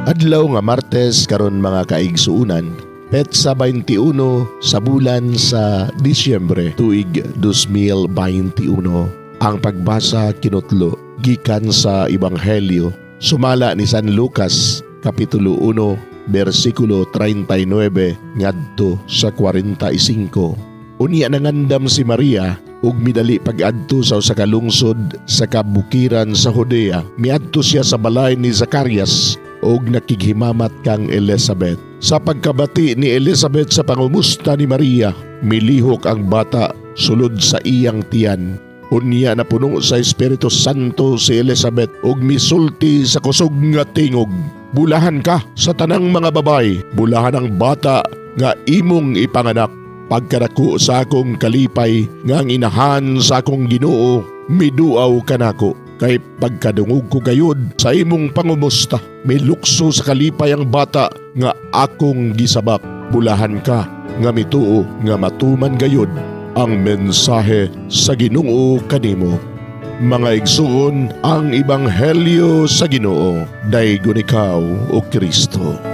Adlaw nga Martes karon mga kaigsuunan, petsa 21 sa bulan sa Disyembre tuig 2021. Ang pagbasa kinutlo gikan sa Ebanghelyo sumala ni San Lucas kapitulo 1 bersikulo 39 ngadto sa 45. Unya nangandam si Maria ug midali pag-adto sa kalungsod sa kabukiran sa Judea. Miadto siya sa balay ni Zacarias ug nakighimamat kang Elizabeth. Sa pagkabati ni Elizabeth sa pangumusta ni Maria, milihok ang bata sulod sa iyang tiyan. Unya na puno sa Espiritu Santo si Elizabeth ug misulti sa kusog nga tingog. Bulahan ka sa tanang mga babay, bulahan ang bata nga imong ipanganak. Pagkadako sa akong kalipay nga ang inahan sa akong Ginoo, miduaw kanako. Kay pagkadungog ko gayud sa imong pangumusta, may lukso sa kalipay ang bata nga akong gisabak. Bulahan ka nga mituo nga matuman gayud ang mensahe sa Ginoo kanimo. Mga igsuon, ang Ebanghelyo sa Ginoo, daygon ikaw o Kristo.